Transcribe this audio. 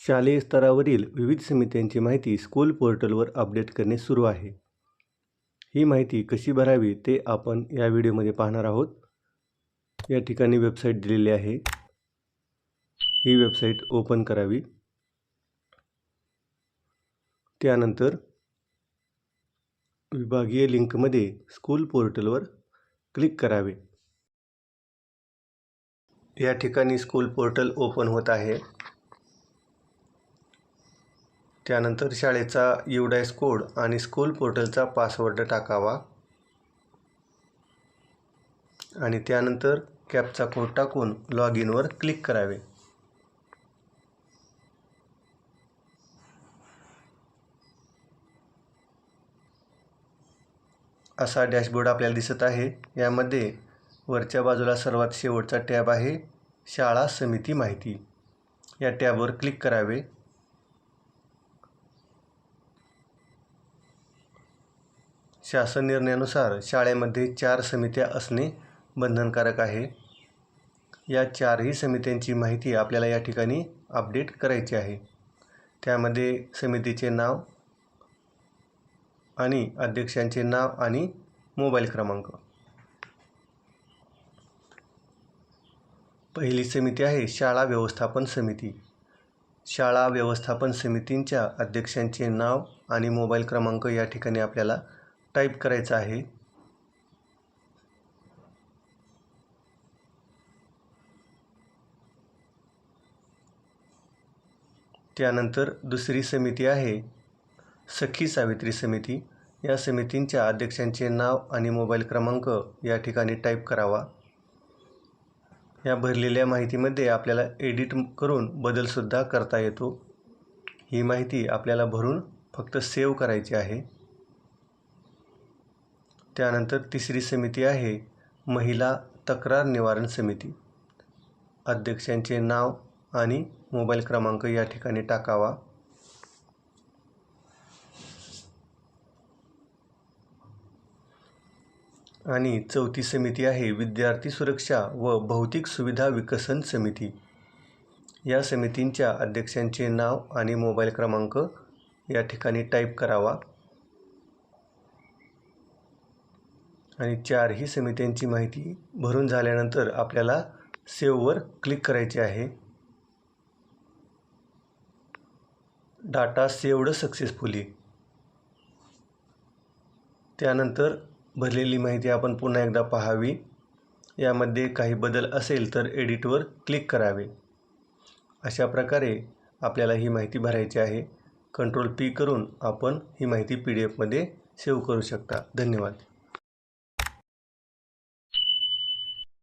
शालेय स्तरावरील विविध समित्यांची माहिती स्कूल पोर्टलवर अपडेट करणे सुरू आहे. ही माहिती कशी भरावी ते आपण या व्हिडिओमध्ये पाहणार आहोत. या ठिकाणी वेबसाईट दिलेली आहे. ही वेबसाईट ओपन करावी. त्यानंतर विभागीय लिंकमध्ये स्कूल पोर्टलवर क्लिक करावे. या ठिकाणी स्कूल पोर्टल ओपन होत आहे. त्यानंतर शाळेचा UDIS कोड आणि स्कूल पोर्टलचा पासवर्ड टाकावा आणि त्यानंतर कॅपचा कोड टाकून लॉग इनवर क्लिक करावे. असा डॅशबोर्ड आपल्याला दिसत आहे. यामध्ये वरच्या बाजूला सर्वात शेवटचा टॅब आहे शाळा समिती माहिती. या टॅबवर क्लिक करावे. शासन निर्णयानुसार शाळेमध्ये 4 समित्या असणे बंधनकारक आहे. या 4ही समित्यांची माहिती आपल्याला या ठिकाणी अपडेट करायची आहे. त्यामध्ये समितीचे नाव आणि अध्यक्षांचे नाव आणि मोबाईल क्रमांक. पहिली समिती आहे शाळा व्यवस्थापन समिती. शाळा व्यवस्थापन समितींच्या अध्यक्षांचे नाव आणि मोबाईल क्रमांक या ठिकाणी आपल्याला टाईप करायचा आहे. त्यानंतर दुसरी समिती आहे सखी सावित्री समिती. या समितींच्या अध्यक्षांचे नाव आणि मोबाईल क्रमांक या ठिकाणी टाईप करावा. या भरलेल्या माहितीमध्ये आपल्याला एडिट करून बदलसुद्धा करता येतो. ही माहिती आपल्याला भरून फक्त सेव्ह करायची आहे. त्यानंतर तिसरी समिती आहे महिला तक्रार निवारण समिती. अध्यक्षांचे नाव आणि मोबाईल क्रमांक या ठिकाणी टाकावा. आणि चौथी समिती आहे विद्यार्थी सुरक्षा व भौतिक सुविधा विकसन समिती. या समितींच्या अध्यक्षांचे नाव आणि मोबाईल क्रमांक या ठिकाणी टाईप करावा. आणि 4ही समित्यांची माहिती भरून झाल्यानंतर आपल्याला सेव्हवर क्लिक करायचे आहे. Data saved successfully. त्यानंतर भरलेली माहिती आपण पुन्हा एकदा पाहावी. यामध्ये काही बदल असेल तर एडिटवर क्लिक करावे. अशा प्रकारे आपल्याला ही माहिती भरायची आहे. Ctrl+P करून आपण ही माहिती PDF मध्ये सेव्ह करू शकता. धन्यवाद.